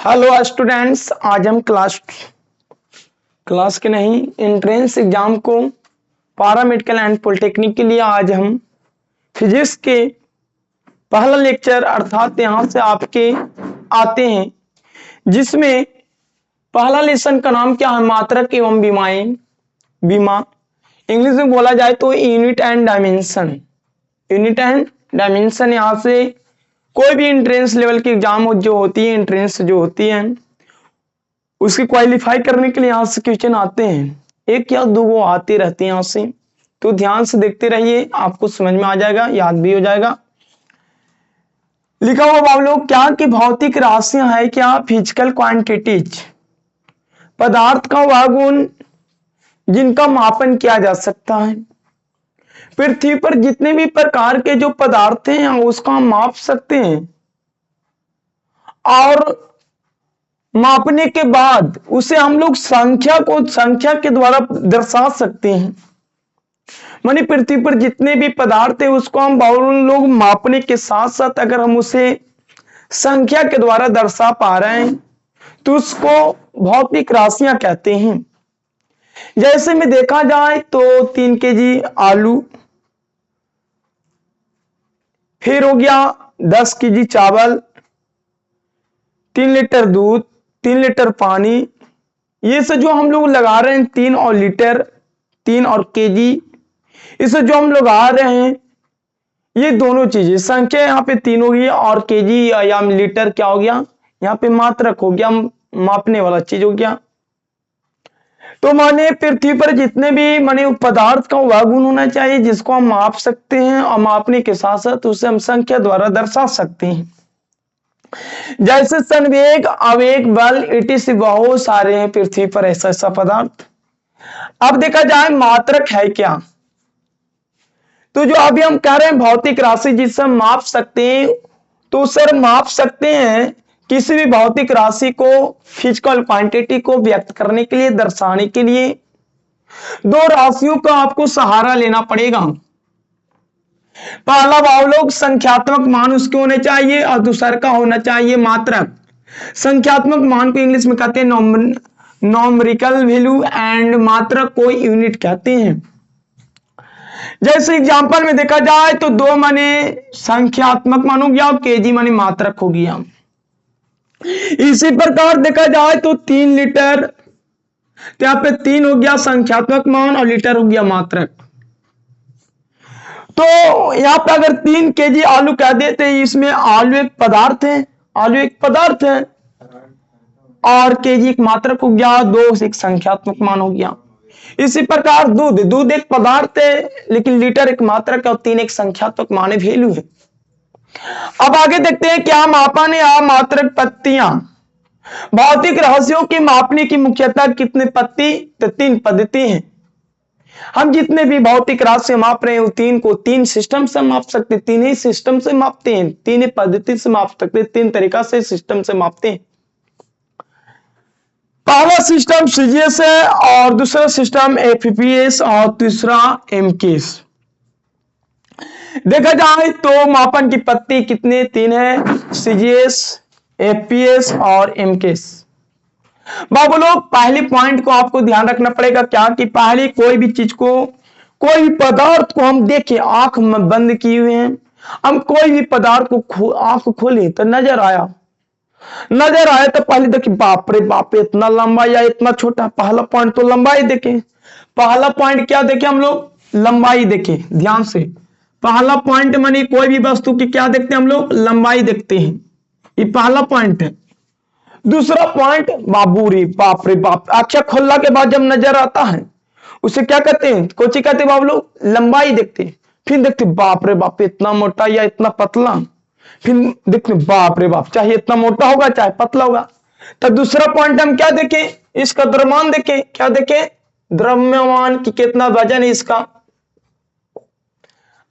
Hello students, आज हम class के नहीं एंट्रेंस एग्जाम को पैरामेडिकल एंड पॉलिटेक्निक के लिए आज हम फिजिक्स के पहला लेक्चर अर्थात यहां से आपके आते हैं, जिसमें पहला लेसन का नाम क्या है? मात्रक एवं बीमा इंग्लिश में बोला जाए तो unit and dimension. Unit and dimension यहां से कोई भी एंट्रेंस लेवल की एग्जाम जो होती है, एंट्रेंस जो होती है, उसकी क्वालिफाई करने के लिए यहां से क्वेश्चन आते हैं। एक या दो वो आते रहते हैं यहां से, तो ध्यान से देखते रहिए, आपको समझ में आ जाएगा, याद भी हो जाएगा। लिखा हुआ आप लोग क्या कि भौतिक राशियां है क्या? फिजिकल क्वांटिटीज, पदार्थ का वह गुण जिनका मापन किया जा सकता है। पृथ्वी पर जितने भी प्रकार के जो पदार्थ हैं उसका हम माप सकते हैं, और मापने के बाद उसे हम लोग संख्या के द्वारा दर्शा सकते हैं। मानी पृथ्वी पर जितने भी पदार्थ है उसको हम लोग मापने के साथ साथ अगर हम उसे संख्या के द्वारा दर्शा पा रहे हैं तो उसको भौतिक राशियां कहते हैं। जैसे में देखा जाए तो 3 केजी आलू, फिर हो गया 10 केजी चावल, 3 लीटर दूध, 3 लीटर पानी, ये से जो हम लोग लगा रहे हैं 3 और लीटर, 3 और केजी, इसे जो हम लोग आ रहे हैं ये दोनों चीजें संख्या यहाँ पे 3 हो गई और केजी या लीटर क्या हो गया? यहाँ पे मात्रक हो गया, मापने वाला चीज हो गया। तो माने पृथ्वी पर जितने भी माने पदार्थ का वह गुण होना चाहिए जिसको हम माप सकते हैं, और मापने के साथ साथ उसे हम संख्या द्वारा दर्शा सकते हैं। जैसे संवेग, आवेग, बल, इटिस बहुत सारे हैं पृथ्वी पर ऐसा पदार्थ। अब देखा जाए मात्रक है क्या, तो जो अभी हम कह रहे हैं भौतिक राशि जिससे हम माप सकते हैं, तो सर माप सकते हैं किसी भी भौतिक राशि को, फिजिकल क्वांटिटी को व्यक्त करने के लिए, दर्शाने के लिए दो राशियों का आपको सहारा लेना पड़ेगा। पहला भावलोग संख्यात्मक मान उसके होने चाहिए और दूसरा का होना चाहिए मात्रक। संख्यात्मक मान को इंग्लिश में कहते हैं नॉमरिकल वैल्यू, एंड मात्रक को यूनिट कहते हैं। जैसे एग्जांपल में देखा जाए तो 2 माने संख्यात्मक मान हो गया और केजी माने मात्रक हो गया। इसी प्रकार देखा जाए तो 3 लीटर, तो यहां पे 3 हो गया संख्यात्मक मान और लीटर हो गया मात्रक। तो यहां पे अगर 3 केजी आलू कह देते, इसमें आलू एक पदार्थ है, आलू एक पदार्थ है, और केजी एक मात्रक हो गया, 2 एक संख्यात्मक मान हो गया। इसी प्रकार दूध एक पदार्थ है लेकिन लीटर एक मात्रक और 3 एक संख्यात्मक मान वैल्यू है। अब आगे देखते हैं क्या मापन है मात्रक पत्तियां। भौतिक रहस्यों के मापने की मुख्यतः कितने पत्ती? तो 3 पद्धति हैं। हम जितने भी भौतिक राशि माप रहे हैं 3 को 3 सिस्टम से माप सकते हैं, 3 ही सिस्टम से मापते हैं, 3 ही पद्धति से माप सकते हैं, 3 तरीका से सिस्टम से मापते हैं। पहला सिस्टम सीजीएस है और दूसरा सिस्टम एफपीएस और तीसरा एमकेएस। देखा जाए तो मापन की पत्ती कितने? 3 है, सीजीएस, एफपीएस और एमकेएस। बाबू लोग पहले पॉइंट को आपको ध्यान रखना पड़ेगा क्या कि पहले कोई भी चीज को, कोई भी पदार्थ को हम देखें, आंख बंद किए हुए हैं, हम कोई भी पदार्थ को आंख खोले तो नजर आया तो पहले देखिए बाप रे बाप इतना लंबा या इतना छोटा। पहला पॉइंट तो लंबाई देखें। पहला पॉइंट क्या देखें हम लोग? लंबाई देखें ध्यान से। पहला पॉइंट मानी कोई भी वस्तु की क्या देखते हैं हम लोग? लंबाई देखते हैं, ये पहला पॉइंट है। दूसरा पॉइंट बाबू रे बाप रे बाप, आंखें खोलने के बाद जब नजर आता है उसे क्या कहते हैं? कोची कहते हैं बाबू लोग? लंबाई देखते हैं। फिर देखते बाप रे बाप इतना मोटा या इतना पतला, फिर देखते बाप रे बाप चाहे इतना मोटा होगा चाहे पतला होगा। तो दूसरा पॉइंट हम क्या देखें? इसका द्रव्यमान देखें। क्या देखें? द्रव्यमान की कितना वजन है इसका।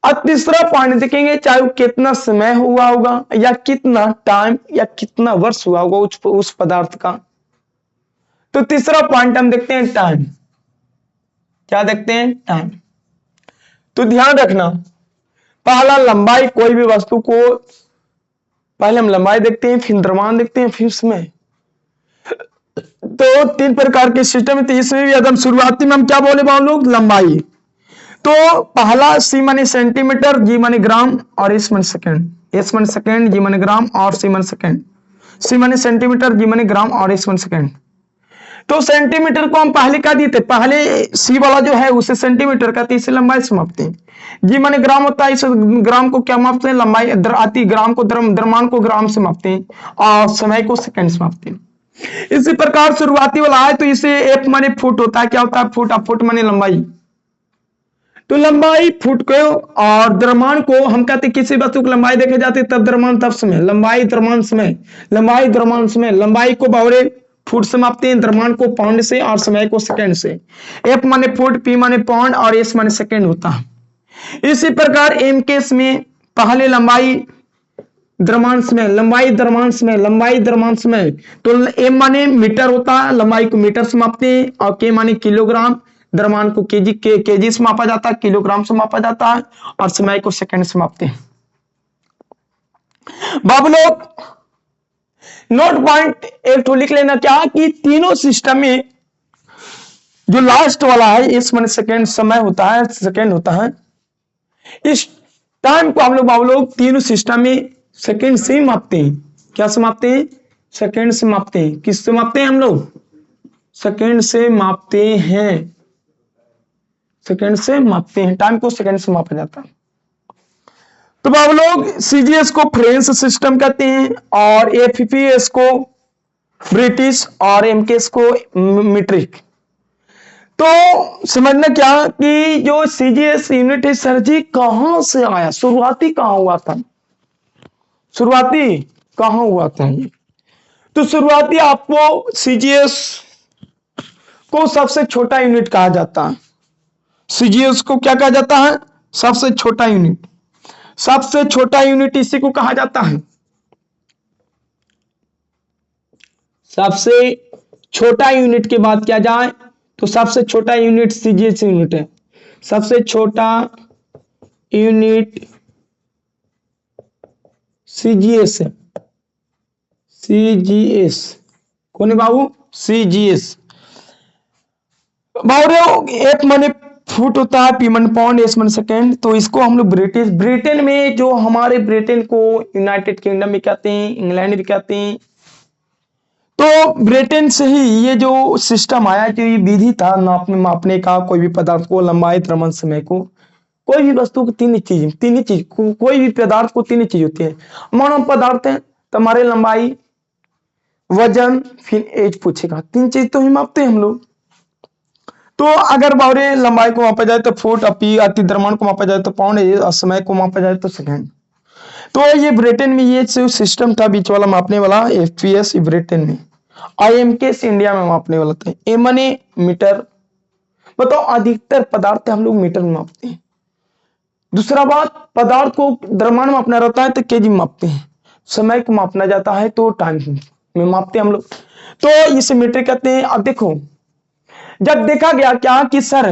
और तीसरा पॉइंट देखेंगे चाहे वो कितना समय हुआ होगा या कितना टाइम या कितना वर्ष हुआ होगा उस पदार्थ का। तो तीसरा पॉइंट हम देखते हैं टाइम। क्या देखते हैं? टाइम। तो ध्यान रखना, पहला लंबाई, कोई भी वस्तु को पहले हम लंबाई देखते हैं, फिर द्रव्यमान देखते हैं, फिर समय। तो तीन प्रकार के सिस्टम है, तो इसमें भी एकदम शुरुआती में हम क्या बोले हम लोग, लंबाई। तो पहला सी माने सेंटीमीटर, जी माने ग्राम और एस माने सेकेंड, एस माने सेकेंड, जी माने ग्राम और सी माने सेकेंड, सी माने सेंटीमीटर, जी माने ग्राम और एस माने सेकेंड। तो सेंटीमीटर को हम पहले क्या दिए थे, पहले सी वाला जो है उसे सेंटीमीटर का, इसे लंबाई से मापते हैं। जी माने ग्राम होता है, इस ग्राम को क्या मापते हैं, लंबाई आती ग्राम को, द्रव्यमान को ग्राम से मापते हैं और समय को सेकंड से मापते हैं। इसी प्रकार शुरुआती वाला है, तो इसे एफ माने फुट होता है, क्या होता है, फुट, फुट माने लंबाई। तो लंबाई फुट को और द्रव्यमान को हम कहते हैं, किसी वस्तु की लंबाई देखे जाती है तब द्रव्यमान तब समय, लंबाई द्रव्यमान समय, लंबाई द्रव्यमान समय, लंबाई को बावरे फुट से मापते हैं, द्रव्यमान को पाउंड से और समय को सेकंड से। एफ माने फुट, पी माने पाउंड और एस माने सेकंड होता है। इसी प्रकार एम केस में पहले लंबाई द्रव्यमान समय, लंबाई द्रव्यमान समय, लंबाई द्रव्यमान समय। तो एम माने मीटर होता है, लंबाई को मीटर से मापते हैं, और के माने किलोग्राम, द्रव्यमान को केजी से मापा जाता है, किलोग्राम से मापा जाता है, और समय को सेकंड से मापते हैं। बाबू लोग नोट पॉइंट एक तो लिख लेना, क्या कि तीनों सिस्टम में जो लास्ट वाला है इस माने सेकंड, समय होता है, सेकंड होता है। इस टाइम को हम लोग बाबू लोग तीनों सिस्टम में सेकंड से ही मापते हैं। क्या से मापते हैं, सेकंड से मापते हैं। किससे मापते हैं हम लोग, सेकंड से मापते हैं, सेकंड से मापते हैं, टाइम को सेकंड से मापा जाता है। तो बाबू लोग सीजीएस को फ्रेंच सिस्टम कहते हैं, और एफपीएस को ब्रिटिश, और एमकेएस को मीट्रिक। तो समझना क्या कि जो सीजीएस यूनिट है सर जी कहां से आया, शुरुआती कहां हुआ था, शुरुआती कहां हुआ था। तो शुरुआती आपको सीजीएस को सबसे छोटा यूनिट कहा जाता है। सीजीएस को क्या कहा जाता है, सबसे छोटा यूनिट, सबसे छोटा यूनिट इसी को कहा जाता है। सबसे छोटा यूनिट की बात किया जाए तो सबसे छोटा यूनिट सीजीएस यूनिट है। सबसे छोटा यूनिट सीजीएस है, सीजीएस कौन है बाबू, सीजीएस। एक माने फुट होता है, पी मन पाउंड, एस मन सेकेंड। तो इसको हम लोग ब्रिटेन में, जो हमारे ब्रिटेन को यूनाइटेड किंगडम भी कहते हैं, इंग्लैंड भी कहते हैं, तो ब्रिटेन से ही ये जो सिस्टम आया, जो ये विधि था मापने का, कोई भी पदार्थ को, लंबाई, द्रव्यमान, समय को, कोई भी वस्तु को तीन ही चीज कोई भी पदार्थ को तीन ही चीज होती है। मानो पदार्थ है तो हमारे लंबाई, वजन, फिर एज पूछेगा, तीन चीज तो ही मापते हैं हम लोग। तो अगर बावरे लंबाई को मापा जाए तो फुट, अपी अति द्रव्यमान को मापा जाए तो पाउंड, और समय को मापा जाए तो सेकंड। तो ये ब्रिटेन में ये सिस्टम था बीच वाला मापने वाला, एफपीएस ब्रिटेन में, आईएमकेएस इंडिया में मापने वाला था। ए माने मीटर। बताओ अधिकतर पदार्थ हम लोग मीटर में मापते हैं। दूसरा बात, पदार्थ को द्रव्यमान मापना रहता है तो केजी में मापते हैं, समय को मापना जाता है तो टाइम में मापते हैं हम लोग, तो इसे मीटर कहते हैं। अब देखो जब देखा गया क्या कि सर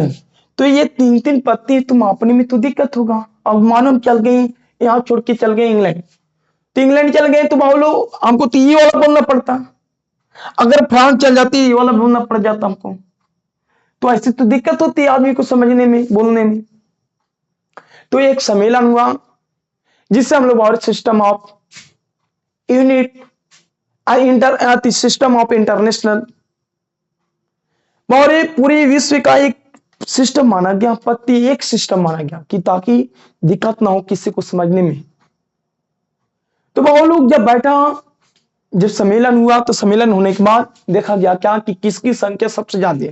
तो ये तीन तीन पत्ती तो मापने में तो दिक्कत होगा। अब मानो हम चल गए यहाँ छोड़ के चल गए इंग्लैंड, तो इंग्लैंड चल गए तो बाबू हमको तो ये वाला बोलना पड़ता, अगर फ्रांस चल जाती ये वाला बोलना पड़ जाता हमको, तो ऐसी तो दिक्कत होती है आदमी को समझने में, बोलने में। तो एक सम्मेलन हुआ जिससे हम लोग और system of unit inter system of international, और पूरे विश्व का एक सिस्टम माना गया, पत्ती एक सिस्टम माना गया कि ताकि दिक्कत ना हो किसी को समझने में। तो वो लोग जब बैठा, जब सम्मेलन हुआ, तो सम्मेलन होने के बाद देखा गया क्या कि किसकी संख्या सबसे ज्यादा,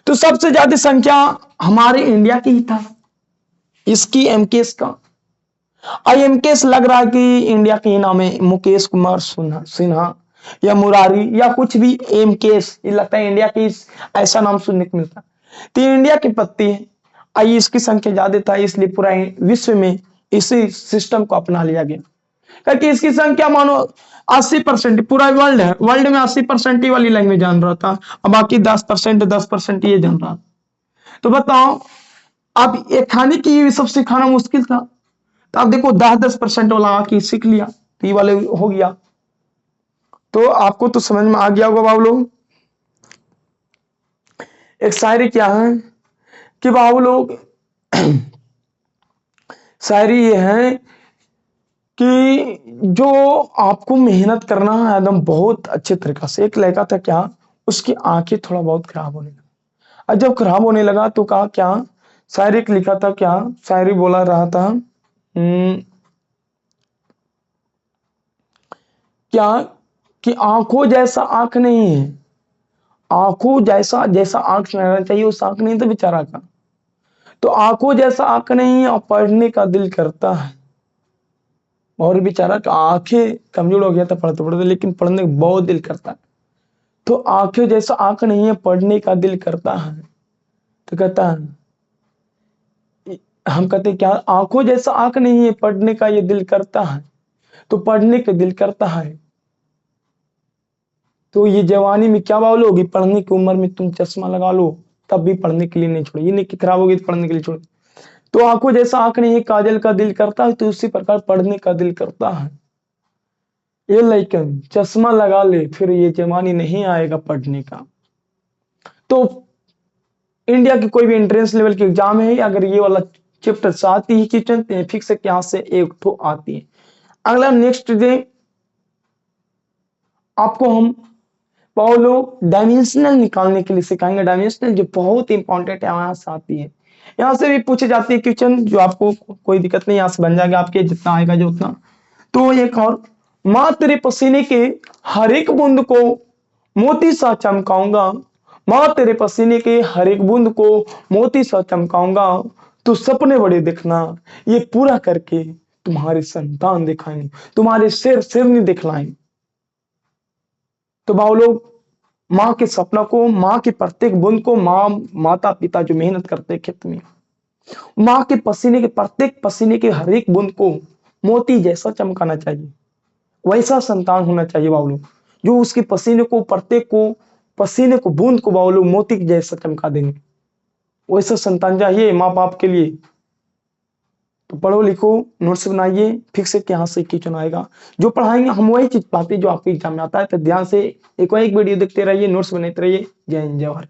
तो सबसे ज्यादा संख्या हमारे इंडिया की ही था, इसकी एमकेएस का। आईएमकेएस लग रहा है कि इंडिया के ही नाम है, मुकेश कुमार सिन्हा या मुरारी या कुछ भी, एमकेएस ये लगता है इंडिया की, ऐसा नाम सुनने को मिलता। तो इंडिया की पत्ती है, आई इसकी संख्या ज्यादा था, इसलिए पूरा विश्व में इसी सिस्टम को अपना लिया गया, क्योंकि इसकी संख्या मानो 80%, पूरा वर्ल्ड है, वर्ल्ड में 80% ही वाली लैंग्वेज जान रहा था, और बाकी 10% ये जान रहा। तो बताओ अब ये खाने की ये सब सिखाना मुश्किल था, तो आप देखो 10% वाला आके सीख लिया, तो ये वाले हो गया। तो आपको तो समझ में आ गया होगा बाबू लोग। एक शायरी क्या है कि बाबू लोग शायरी ये है कि जो आपको मेहनत करना है एकदम बहुत अच्छे तरीका से। एक लड़का था क्या, उसकी आंखें थोड़ा बहुत खराब होने लगा। और जब खराब होने लगा तो कहा क्या, शायरी एक लिखा था क्या, शायरी बोला रहा था क्या कि आंखों जैसा आंख नहीं है, आंखों जैसा जैसा आंख रहना चाहिए उस आंख नहीं तो बेचारा का। तो आंखों जैसा आंख नहीं है और पढ़ने का दिल करता है। और बेचारा का आंखें कमजोर हो गया था पढ़ते पढ़ते, लेकिन पढ़ने का बहुत दिल करता है। तो आंखें जैसा आंख नहीं है, पढ़ने का दिल करता है। तो कहता है, हम कहते हैं क्या, आंखों जैसा आंख नहीं है, पढ़ने का ये दिल करता है। तो पढ़ने का दिल करता है। तो ये जवानी में क्या बात होगी, पढ़ने की उम्र में तुम चश्मा लगा लो तब भी पढ़ने के लिए नहीं छोड़े, ये नहीं कि खराब होगी तो पढ़ने के लिए छोड़े। तो आंखों जैसा आंख नहीं है, काजल का दिल करता है, तो उसी प्रकार पढ़ने का दिल करता है। ये लेकिन चश्मा लगा ले फिर ये जवानी नहीं आएगा पढ़ने का। तो इंडिया की कोई भी एंट्रेंस लेवल की एग्जाम है, अगर ये वाला चैप्टर से आती है क्वेश्चन, फिक्स है कि यहाँ से एक तो आती है। अगला नेक्स्ट डे आपको हम पाओलो डायमेंशनल निकालने के लिए सिखाएंगे। डायमेंशनल जो बहुत इंपॉर्टेंट है, यहाँ से आती है, यहाँ से भी पूछे जाती है क्वेश्चन, जो आपको कोई दिक्कत नहीं, यहाँ से बन जाएगा आपके जितना आएगा जो उतना। तो एक और, माँ तेरे पसीने के हर एक बूंद को मोती सा चमकाऊंगा, माँ तेरे पसीने के हर एक बूंद को मोती सा चमकाऊंगा, तो सपने बड़े देखना, ये पूरा करके तुम्हारे संतान दिखाएं, तुम्हारे सिर सिर नहीं दिखलाएं। तो बाबू लोग, माँ के सपना को, माँ के प्रत्येक बूंद को, माँ माता पिता जो मेहनत करते हैं खेत में, माँ के पसीने के प्रत्येक पसीने के हर एक बूंद को मोती जैसा चमकाना चाहिए। वैसा संतान होना चाहिए बाबू लोग, जो उसके पसीने को, प्रत्येक को, पसीने को, बूंद को बाबू लोग मोती जैसा चमका देंगे। वैसा संतान चाहिए माँ बाप के लिए। तो पढ़ो लिखो, नोट्स बनाइए, फिक्स है कि यहाँ से क्वेश्चन आएगा। जो पढ़ाएंगे हम वही चीज पढ़ाते जो आपके एग्जाम में आता है। तो ध्यान से एक वीडियो देखते रहिए, नोट्स बनाते रहिए। जय हिंद जय भारत।